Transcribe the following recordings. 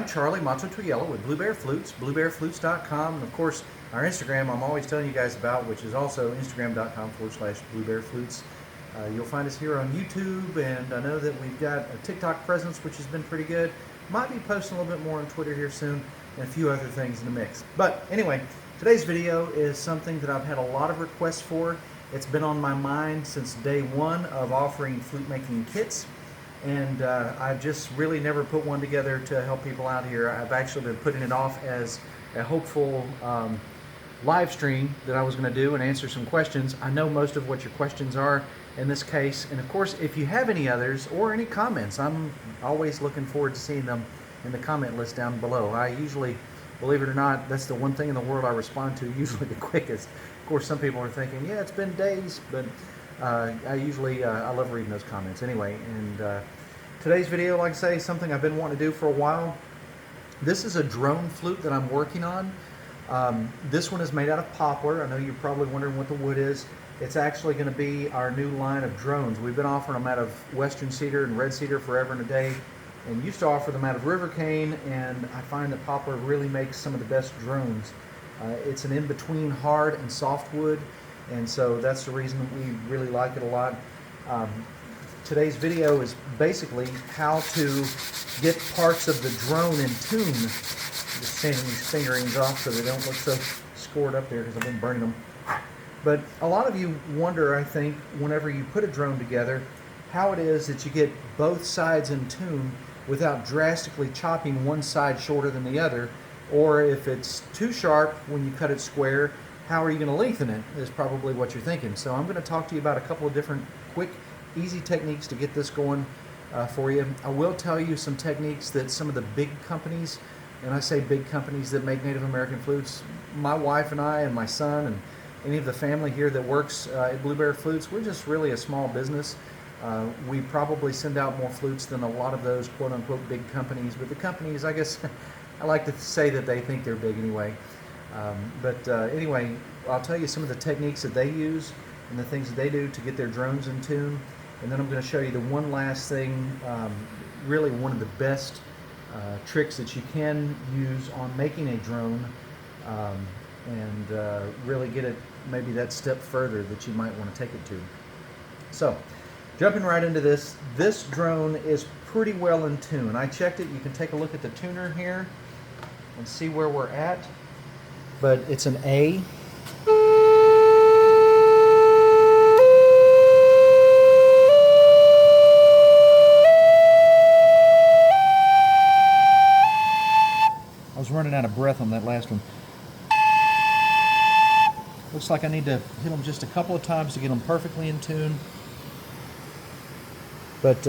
Charlie Mato-Toyela with Blue Bear Flutes, bluebearflutes.com, and of course our Instagram I'm always telling you guys about, which is also instagram.com/bluebearflutes. You'll find us here on YouTube, and I know that we've got a TikTok presence, which has been pretty good. Might be posting a little bit more on Twitter here soon, and a few other things in the mix. But anyway, today's video is something that I've had a lot of requests for. It's been on my mind since day one of offering flute making kits, and I've just really never put one together to help people out here. I've actually been putting it off as a hopeful live stream that I was going to do and answer some questions. I know most of what your questions are in this case, and of course if you have any others or any comments, I'm always looking forward to seeing them in the comment list down below. I usually, believe it or not, that's the one thing in the world I respond to usually the quickest. Of course, some people are thinking, yeah, it's been days, but I love reading those comments anyway. And today's video, like I say, is something I've been wanting to do for a while. This is a drone flute that I'm working on. This one is made out of poplar. I know you're probably wondering what the wood is. It's actually going to be our new line of drones. We've been offering them out of western cedar and red cedar forever and a day, and used to offer them out of river cane, and I find that poplar really makes some of the best drones. It's an in-between hard and soft wood, and so that's the reason we really like it a lot. Today's video is basically how to get parts of the drone in tune. Just sanding these fingerings off so they don't look so scored up there because I've been burning them. But a lot of you wonder, I think, whenever you put a drone together, how it is that you get both sides in tune without drastically chopping one side shorter than the other, or if it's too sharp when you cut it square, how are you going to lengthen it, is probably what you're thinking. So I'm going to talk to you about a couple of different quick, easy techniques to get this going for you. I will tell you some techniques that some of the big companies, and I say big companies that make Native American flutes, my wife and I and my son and any of the family here that works at Blue Bear Flutes, we're just really a small business. We probably send out more flutes than a lot of those quote-unquote big companies, but the companies, I guess, I like to say that they think they're big anyway. Anyway, I'll tell you some of the techniques that they use and the things that they do to get their drones in tune, and then I'm going to show you the one last thing, really one of the best tricks that you can use on making a drone, and really get it maybe that step further that you might want to take it to. So, jumping right into this, this drone is pretty well in tune. I checked it. You can take a look at the tuner here and see where we're at, but it's an A. I was running out of breath on that last one. Looks like I need to hit them just a couple of times to get them perfectly in tune. But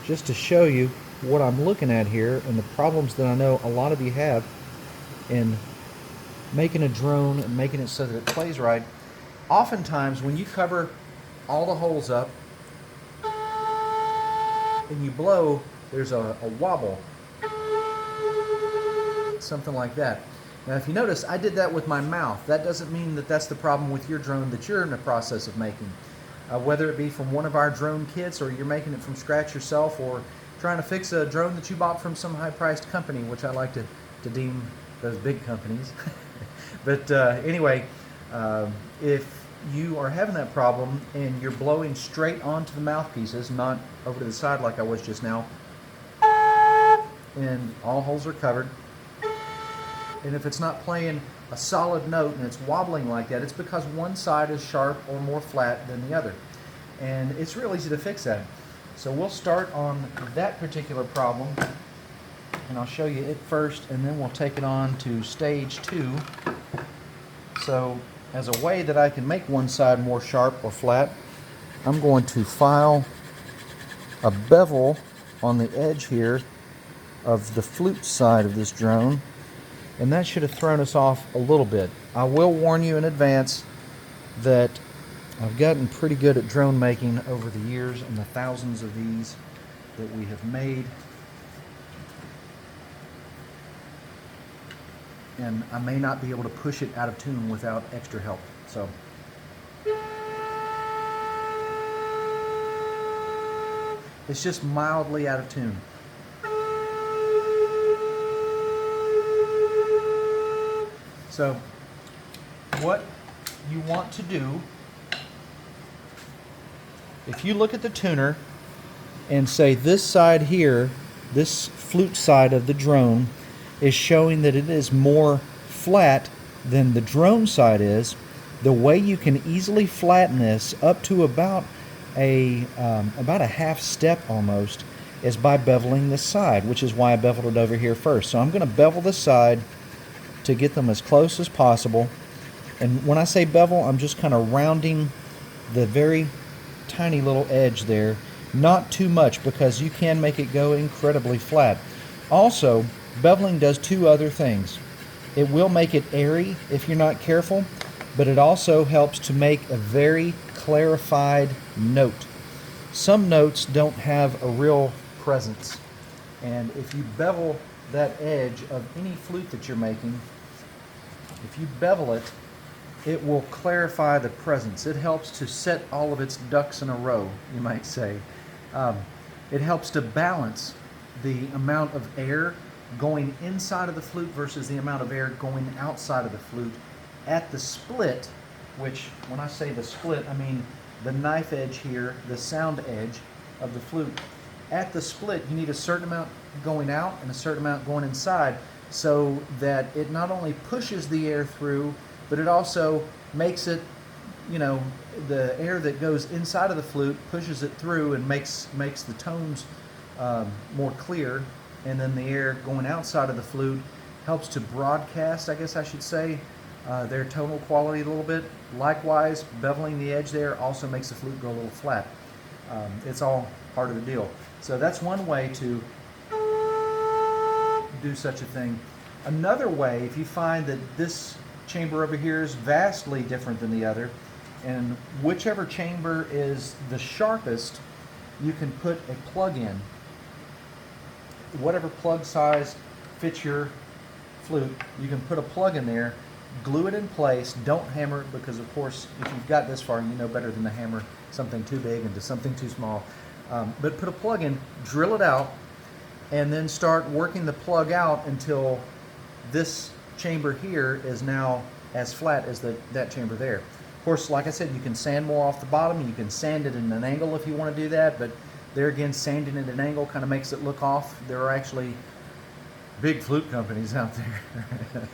just to show you what I'm looking at here and the problems that I know a lot of you have in making a drone and making it so that it plays right, oftentimes when you cover all the holes up and you blow, there's a wobble, something like that. Now if you notice, I did that with my mouth. That doesn't mean that that's the problem with your drone that you're in the process of making. Whether it be from one of our drone kits, or you're making it from scratch yourself, or trying to fix a drone that you bought from some high-priced company, which I like to deem those big companies. But anyway, if you are having that problem and you're blowing straight onto the mouthpieces, not over to the side like I was just now, and all holes are covered, and if it's not playing a solid note and it's wobbling like that, it's because one side is sharp or more flat than the other. And it's real easy to fix that. So we'll start on that particular problem, and I'll show you it first, and then we'll take it on to stage 2. So as a way that I can make one side more sharp or flat, I'm going to file a bevel on the edge here of the flute side of this drone, and that should have thrown us off a little bit. I will warn you in advance that I've gotten pretty good at drone making over the years and the thousands of these that we have made. And I may not be able to push it out of tune without extra help. So it's just mildly out of tune. So what you want to do, if you look at the tuner and say this side here, this flute side of the drone is showing that it is more flat than the drone side is, the way you can easily flatten this up to about a half step almost is by beveling this side, which is why I beveled it over here first. So I'm going to bevel this side to get them as close as possible. And when I say bevel, I'm just kind of rounding the very tiny little edge there. Not too much, because you can make it go incredibly flat. Also, beveling does two other things. It will make it airy if you're not careful, but it also helps to make a very clarified note. Some notes don't have a real presence, and if you bevel that edge of any flute that you're making, if you bevel it, it will clarify the presence. It helps to set all of its ducks in a row, you might say. It helps to balance the amount of air going inside of the flute versus the amount of air going outside of the flute at the split, which, when I say the split, I mean the knife edge here, the sound edge of the flute. At the split, you need a certain amount going out and a certain amount going inside, so that it not only pushes the air through, but it also makes it, you know, the air that goes inside of the flute pushes it through and makes the tones more clear, and then the air going outside of the flute helps to broadcast, I guess I should say, their tonal quality a little bit. Likewise, beveling the edge there also makes the flute go a little flat. It's all part of the deal. So that's one way to do such a thing. Another way, if you find that this chamber over here is vastly different than the other, and whichever chamber is the sharpest, you can put a plug in. Whatever plug size fits your flute, you can put a plug in there, glue it in place. Don't hammer it, because of course if you've got this far, you know better than to hammer something too big into something too small. But put a plug in, drill it out, and then start working the plug out until this chamber here is now as flat as that chamber there. Of course, like I said, you can sand more off the bottom. You can sand it in an angle if you want to do that, but there again, sanding at an angle kind of makes it look off. There are actually big flute companies out there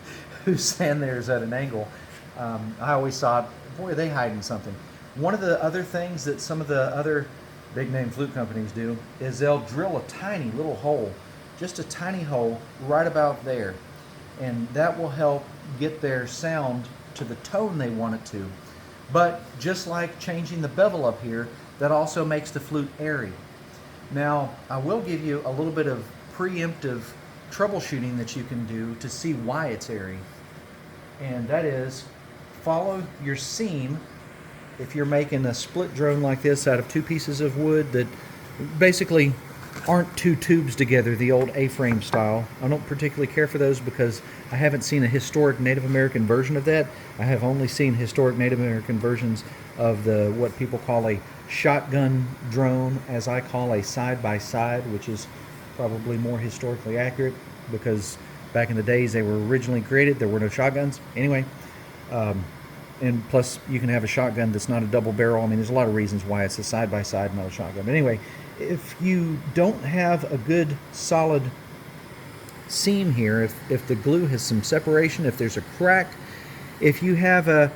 who sand theirs at an angle. I always thought, boy, are they hiding something. One of the other things that some of the other big name flute companies do is they'll drill a tiny little hole, just a tiny hole right about there, and that will help get their sound to the tone they want it to. But just like changing the bevel up here, that also makes the flute airy. Now, I will give you a little bit of preemptive troubleshooting that you can do to see why it's airy. And that is, follow your seam. If you're making a split drone like this out of two pieces of wood that basically aren't two tubes together, the old A-frame style. I don't particularly care for those because I haven't seen a historic Native American version of that. I have only seen historic Native American versions of the what people call a shotgun drone, as I call a side-by-side, which is probably more historically accurate, because back in the days they were originally created, there were no shotguns. Anyway, and plus you can have a shotgun that's not a double barrel. I mean, there's a lot of reasons why it's a side-by-side, not a shotgun. But anyway, if you don't have a good solid seam here, if the glue has some separation, if there's a crack, if you have a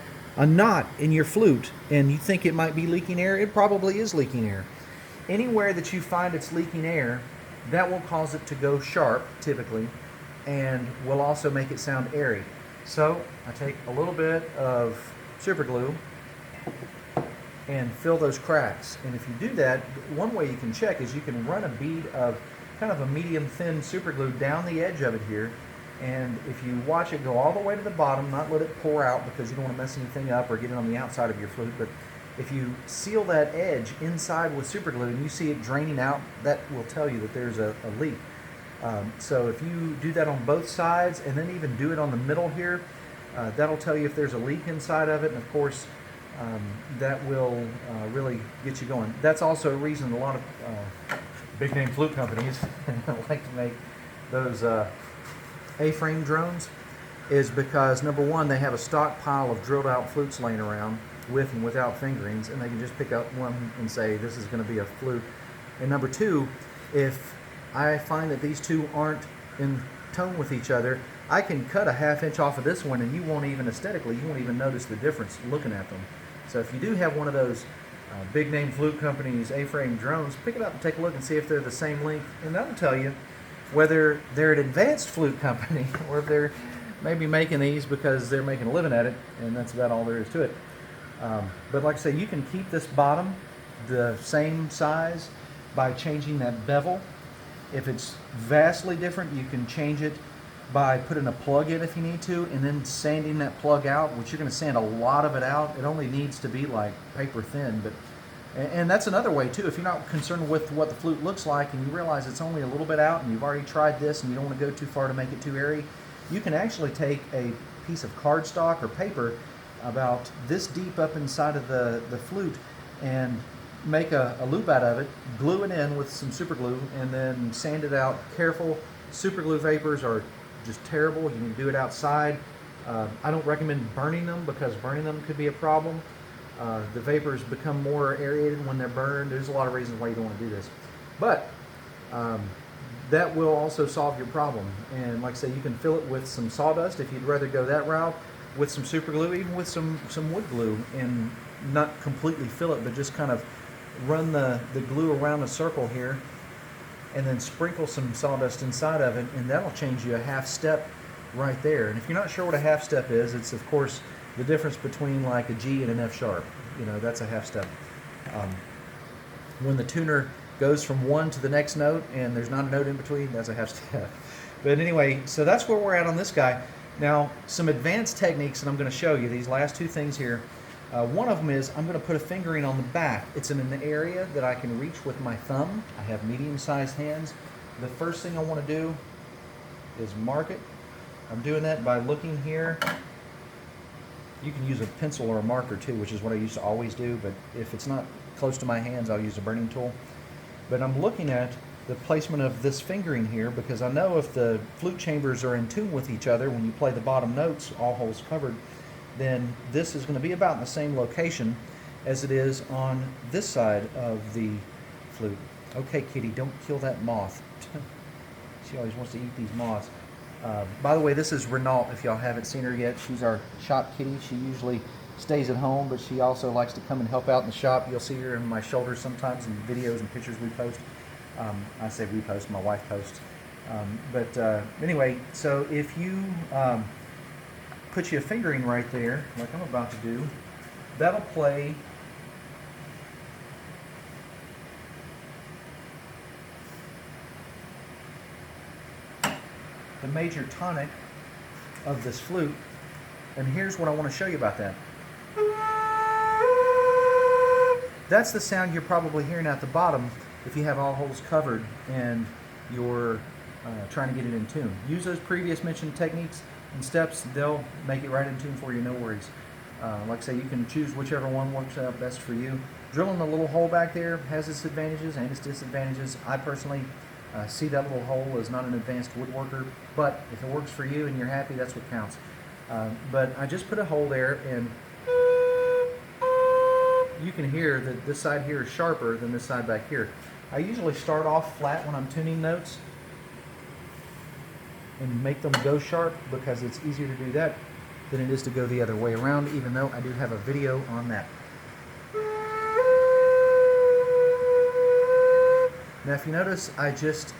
knot in your flute and you think it might be leaking air, it probably is leaking air. Anywhere that you find it's leaking air, that will cause it to go sharp, typically, and will also make it sound airy. So I take a little bit of super glue and fill those cracks. And if you do that, one way you can check is you can run a bead of kind of a medium thin super glue down the edge of it here, and if you watch it go all the way to the bottom, not let it pour out because you don't want to mess anything up or get it on the outside of your flute, but if you seal that edge inside with super glue and you see it draining out, that will tell you that there's a leak. So if you do that on both sides and then even do it on the middle here, that'll tell you if there's a leak inside of it, and of course that will really get you going. That's also a reason a lot of big name flute companies like to make those A-frame drones. is because, number one, they have a stockpile of drilled out flutes laying around with and without fingerings, and they can just pick up one and say, this is going to be a flute. And number two, if I find that these two aren't in tone with each other, I can cut a 1/2 inch off of this one, and you won't even, aesthetically, you won't even notice the difference looking at them. So if you do have one of those big name flute companies, A-frame drones, pick it up and take a look and see if they're the same length, and that'll tell you whether they're an advanced flute company or if they're maybe making these because they're making a living at it, and that's about all there is to it. But like I say, you can keep this bottom the same size by changing that bevel. If it's vastly different, you can change it by putting a plug in if you need to, and then sanding that plug out, which you're going to sand a lot of it out. It only needs to be like paper thin, but and that's another way too. If you're not concerned with what the flute looks like and you realize it's only a little bit out and you've already tried this and you don't want to go too far to make it too airy, you can actually take a piece of cardstock or paper about this deep up inside of the flute and make a loop out of it, glue it in with some super glue, and then sand it out. Careful, super glue vapors are just terrible. You can do it outside. I don't recommend burning them because burning them could be a problem. The vapors become more aerated when they're burned. There's a lot of reasons why you don't want to do this. But that will also solve your problem. And like I say, you can fill it with some sawdust if you'd rather go that route, with some super glue, even with some wood glue, and not completely fill it, but just kind of run the glue around a circle here and then sprinkle some sawdust inside of it, and that'll change you a 1/2 step right there. And if you're not sure what a 1/2 step is, it's of course the difference between like a G and an F sharp. You know, that's a 1/2 step. When the tuner goes from one to the next note and there's not a note in between, that's a 1/2 step. But anyway, so that's where we're at on this guy. Now, some advanced techniques that I'm going to show you, these last two things here. One of them is I'm going to put a fingering on the back. It's in an area that I can reach with my thumb. I have medium-sized hands. The first thing I want to do is mark it. I'm doing that by looking here. You can use a pencil or a marker too, which is what I used to always do, but if it's not close to my hands, I'll use a burning tool. But I'm looking at the placement of this fingering here because I know if the flute chambers are in tune with each other when you play the bottom notes, all holes covered, then this is going to be about in the same location as it is on this side of the flute. Okay, kitty, don't kill that moth. She always wants to eat these moths. By the way, this is Renault, if y'all haven't seen her yet. She's our shop kitty. She usually stays at home, but she also likes to come and help out in the shop. You'll see her in my shoulders sometimes in videos and pictures we post. I say we post, my wife posts. Anyway, so if you put you a fingering right there, like I'm about to do, that'll play the major tonic of this flute, and here's what I want to show you about that. That's the sound you're probably hearing at the bottom if you have all holes covered and you're trying to get it in tune. Use those previous mentioned techniques and steps. They'll make it right in tune for you, no worries. Like I say, you can choose whichever one works out best for you. Drilling a little hole back there has its advantages and its disadvantages. I personally see that little hole as not an advanced woodworker, but if it works for you and you're happy, that's what counts. But I just put a hole there, and you can hear that this side here is sharper than this side back here. I usually start off flat when I'm tuning notes and make them go sharp because it's easier to do that than it is to go the other way around, even though I do have a video on that. Now if you notice, I just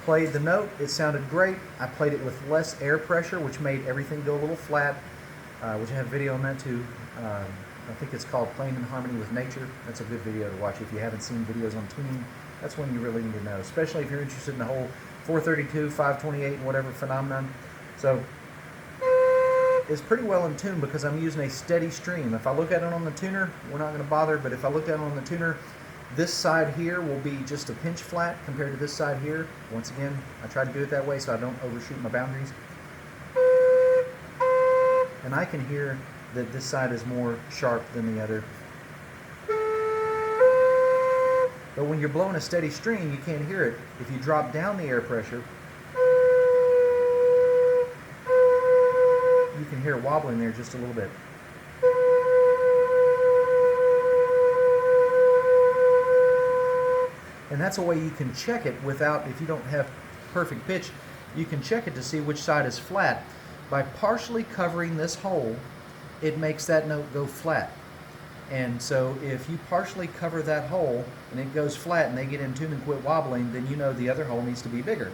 played the note. It sounded great. I played it with less air pressure, which made everything go a little flat, which I have a video on that too. I think it's called Playing in Harmony with Nature. That's a good video to watch if you haven't seen videos on tuning. That's one you really need to know, especially if you're interested in the whole 432, 528, whatever phenomenon. So it's pretty well in tune because I'm using a steady stream. If I look at it on the tuner, we're not going to bother, but if I look at it on the tuner, this side here will be just a pinch flat compared to this side here. Once again, I try to do it that way so I don't overshoot my boundaries. And I can hear that this side is more sharp than the other. But when you're blowing a steady stream, you can't hear it. If you drop down the air pressure, wobbling there just a little bit. And that's a way you can check it without, if you don't have perfect pitch, you can check it to see which side is flat. By partially covering this hole, it makes that note go flat. And so if you partially cover that hole and it goes flat and they get in tune and quit wobbling, then you know the other hole needs to be bigger.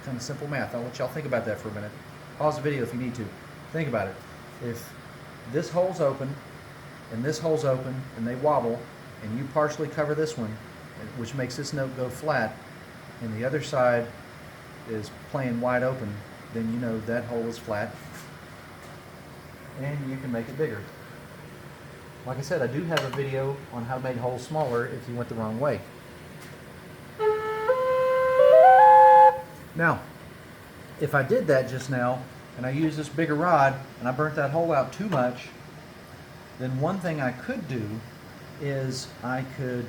Kind of simple math. I'll let y'all think about that for a minute. Pause the video if you need to. Think about it. If this hole's open and this hole's open and they wobble and you partially cover this one, which makes this note go flat, and the other side is playing wide open, then you know that hole is flat and you can make it bigger. Like I said, I do have a video on how to make holes smaller if you went the wrong way. Now, if I did that just now and I used this bigger rod and I burnt that hole out too much, then one thing I could do is I could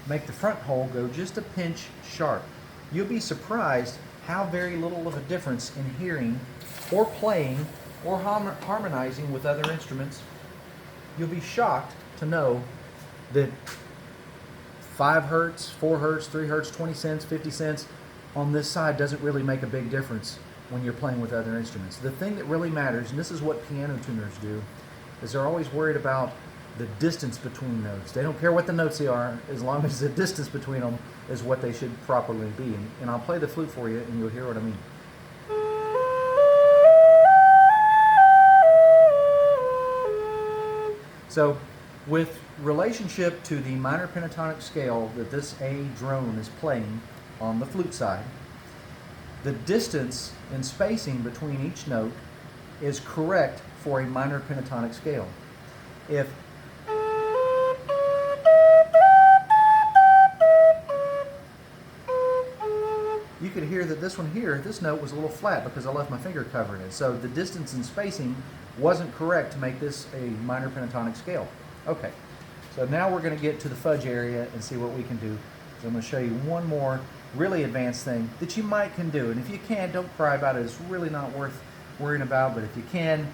make the front hole go just a pinch sharp. You'll be surprised how very little of a difference in hearing or playing or harmonizing with other instruments. You'll be shocked to know that 5 hertz, 4 hertz, 3 hertz, 20 cents, 50 cents on this side doesn't really make a big difference when you're playing with other instruments. The thing that really matters, and this is what piano tuners do, is they're always worried about the distance between notes. They don't care what the notes they are, as long as the distance between them is what they should properly be. And I'll play the flute for you and you'll hear what I mean. So, with relationship to the minor pentatonic scale that this A drone is playing on the flute side, the distance and spacing between each note is correct for a minor pentatonic scale. If you could hear that this one here, this note was a little flat because I left my finger covering it. So the distance and spacing wasn't correct to make this a minor pentatonic scale. Okay, so now we're going to get to the fudge area and see what we can do. So I'm going to show you one more really advanced thing that you might can do. And if you can't, don't cry about it. It's really not worth worrying about. But if you can,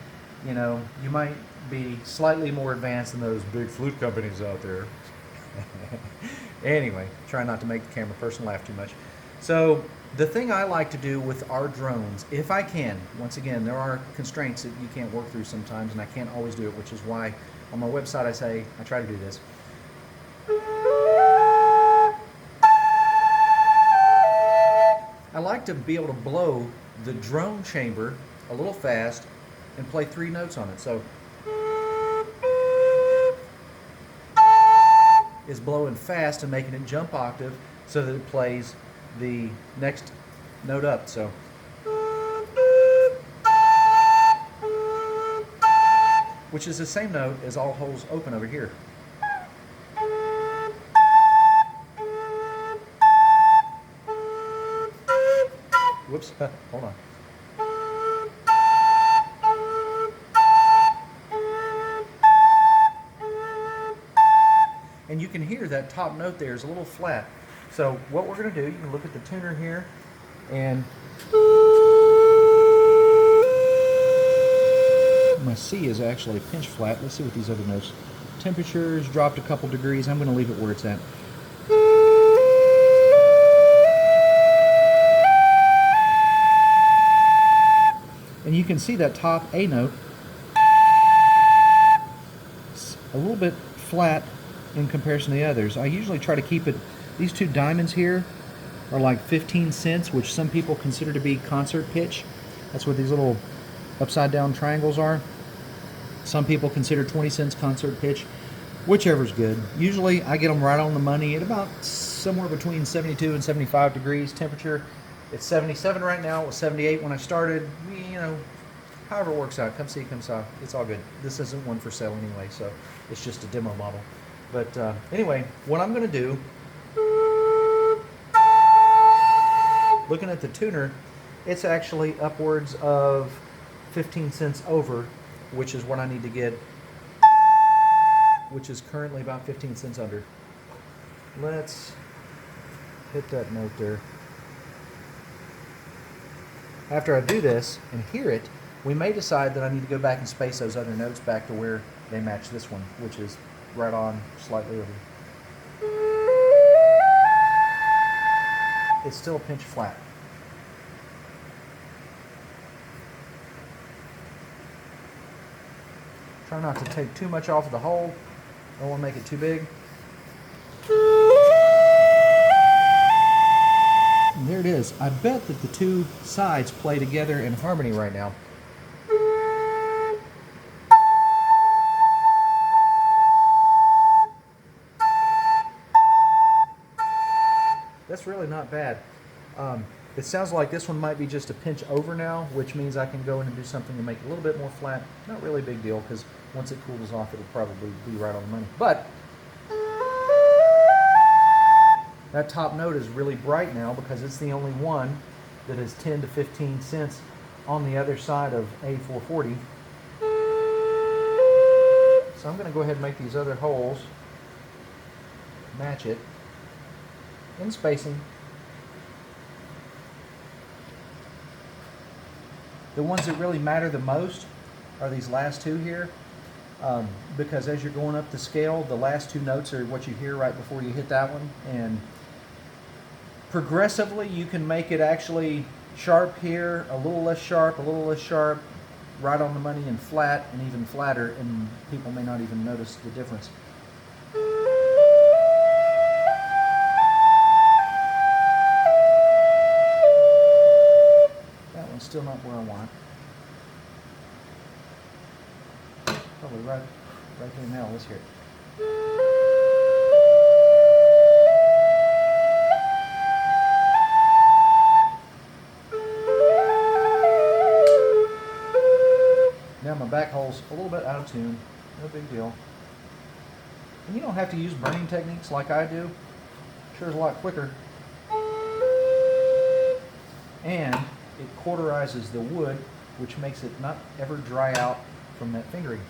you know, you might be slightly more advanced than those big flute companies out there. Anyway, try not to make the camera person laugh too much. So the thing I like to do with our drones, if I can, once again, there are constraints that you can't work through sometimes, and I can't always do it, which is why on my website I say I try to do this. I like to be able to blow the drone chamber a little fast and play 3 notes on it. So is blowing fast and making it jump octave so that it plays the next note up. So which is the same note as all holes open over here. Whoops, hold on. And you can hear that top note there is a little flat. So what we're going to do, you can look at the tuner here, and my C is actually pinch flat. Let's see what these other notes. Temperature's dropped a couple degrees. I'm going to leave it where it's at. And you can see that top A note is a little bit flat in comparison to the others. I usually try to keep it, these 2 diamonds here are like 15 cents, which some people consider to be concert pitch. That's what these little upside down triangles are. Some people consider 20 cents concert pitch, whichever's good. Usually I get them right on the money at about somewhere between 72 and 75 degrees temperature. It's 77 right now. It was 78 when I started. You know, however it works out. Come see, come saw. It's all good. This isn't one for sale anyway, so it's just a demo model. But anyway, what I'm going to do, looking at the tuner, it's actually upwards of 15 cents over, which is what I need to get, which is currently about 15 cents under. Let's hit that note there. After I do this and hear it, we may decide that I need to go back and space those other notes back to where they match this one, which is right on, slightly over. It's still a pinch flat. Try not to take too much off of the hole. Don't want to make it too big. And there it is. I bet that the two sides play together in harmony right now. That's really not bad. It sounds like this one might be just a pinch over now, which means I can go in and do something to make it a little bit more flat. Not really a big deal, because once it cools off, it'll probably be right on the money. But that top note is really bright now because it's the only one that is 10 to 15 cents on the other side of A440. So I'm going to go ahead and make these other holes match it in spacing. The ones that really matter the most are these last two here, because as you're going up the scale, the last two notes are what you hear right before you hit that one, and progressively you can make it actually sharp here, a little less sharp, right on the money, and flat, and even flatter, and people may not even notice the difference. Still not where I want. Probably right here now. Let's hear it. Now my back hole's a little bit out of tune. No big deal. And you don't have to use burning techniques like I do. Sure is a lot quicker. And it cauterizes the wood, which makes it not ever dry out from that fingering.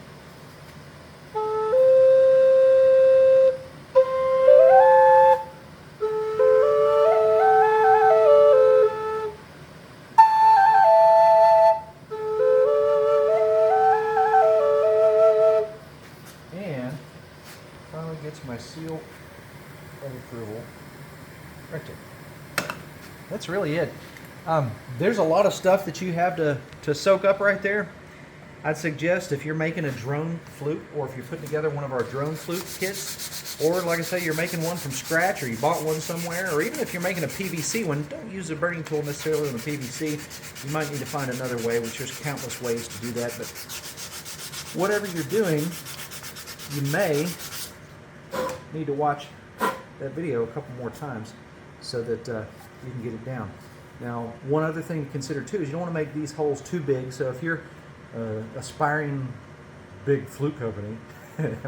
And finally gets my seal of approval right there. That's really it. There's a lot of stuff that you have to soak up right there. I'd suggest if you're making a drone flute, or if you're putting together one of our drone flute kits, or like I say, you're making one from scratch, or you bought one somewhere, or even if you're making a PVC one, don't use a burning tool necessarily on the PVC. You might need to find another way, which there's countless ways to do that. But whatever you're doing, you may need to watch that video a couple more times so that you can get it down. Now, one other thing to consider too is you don't want to make these holes too big. So if you're aspiring big flute company,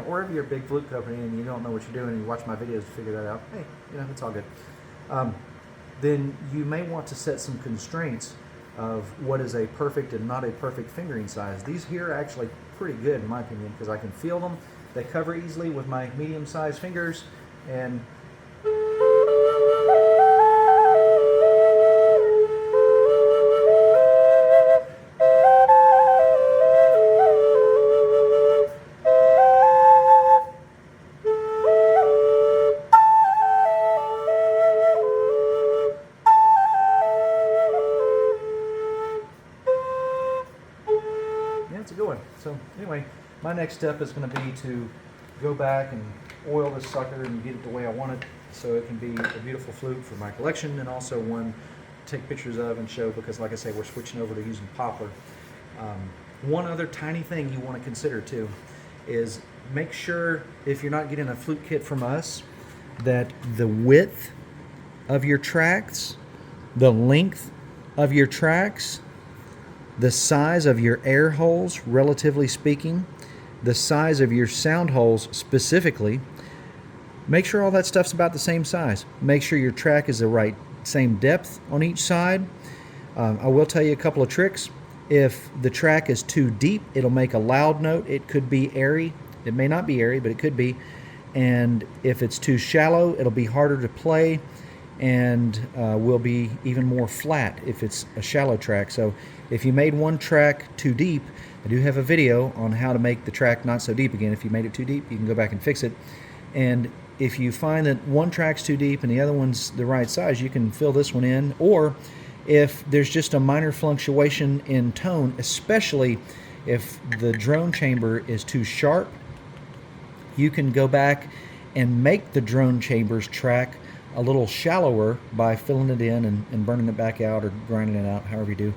or if you're a big flute company and you don't know what you're doing and you watch my videos to figure that out, hey, it's all good. Then you may want to set some constraints of what is a perfect and not a perfect fingering size. These here are actually pretty good in my opinion because I can feel them. They cover easily with my medium-sized fingers, and it's a good one. So anyway, my next step is going to be to go back and oil this sucker and get it the way I want it so it can be a beautiful flute for my collection, and also one to take pictures of and show, because like I say, we're switching over to using poplar. One other tiny thing you want to consider too is make sure, if you're not getting a flute kit from us, that the width of your tracks, the length of your tracks, the size of your air holes, relatively speaking, the size of your sound holes specifically, make sure all that stuff's about the same size. Make sure your track is the same depth on each side. I will tell you a couple of tricks. If the track is too deep, it'll make a loud note. It could be airy. It may not be airy, but it could be. And if it's too shallow, it'll be harder to play. and will be even more flat if it's a shallow track. So if you made one track too deep, I do have a video on how to make the track not so deep again. If you made it too deep, you can go back and fix it. And if you find that one track's too deep and the other one's the right size, you can fill this one in. Or if there's just a minor fluctuation in tone, especially if the drone chamber is too sharp, you can go back and make the drone chamber's track a little shallower by filling it in and burning it back out or grinding it out, however you do.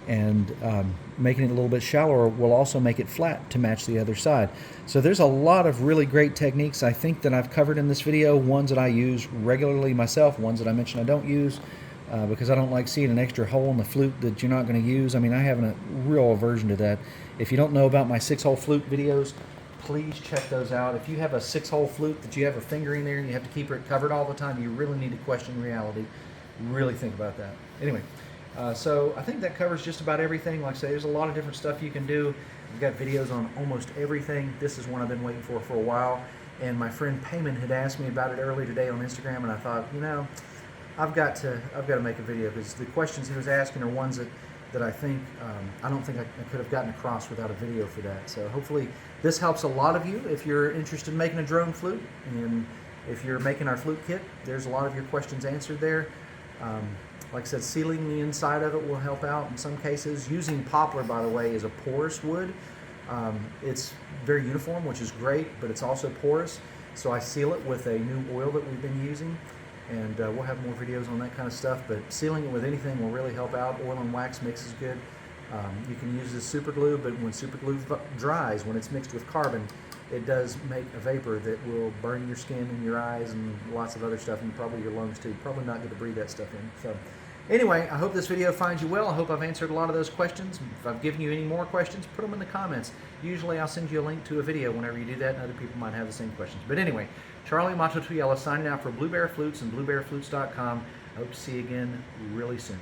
And making it a little bit shallower will also make it flat to match the other side. So there's a lot of really great techniques I think that I've covered in this video, ones that I use regularly myself, ones that I mentioned I don't use because I don't like seeing an extra hole in the flute that you're not going to use. I mean, I have a real aversion to that. If you don't know about my 6-hole flute videos, please check those out. If you have a 6-hole flute that you have a finger in there and you have to keep it covered all the time, you really need to question reality. Really think about that. Anyway, so I think that covers just about everything. Like I say, there's a lot of different stuff you can do. We've got videos on almost everything. This is one I've been waiting for a while. And my friend Payman had asked me about it earlier today on Instagram, and I thought, you know, I've got to make a video because the questions he was asking are ones that I think I don't think I could have gotten across without a video for that. So hopefully this helps a lot of you if you're interested in making a drone flute, and if you're making our flute kit, there's a lot of your questions answered there. Like I said, sealing the inside of it will help out in some cases. Using poplar, by the way, is a porous wood. It's very uniform, which is great, but it's also porous. So I seal it with a new oil that we've been using, and we'll have more videos on that kind of stuff. But sealing it with anything will really help out. Oil and wax mix is good. You can use this super glue, but when super glue dries, when it's mixed with carbon, it does make a vapor that will burn your skin and your eyes and lots of other stuff, and probably your lungs too. Probably not good to breathe that stuff in. So anyway, I hope this video finds you well. I hope I've answered a lot of those questions. If I've given you any more questions, put them in the comments. Usually I'll send you a link to a video whenever you do that, and other people might have the same questions. But anyway, Charlie Mato-Toyela signing out for Blue Bear Flutes and BlueBearFlutes.com. I hope to see you again really soon.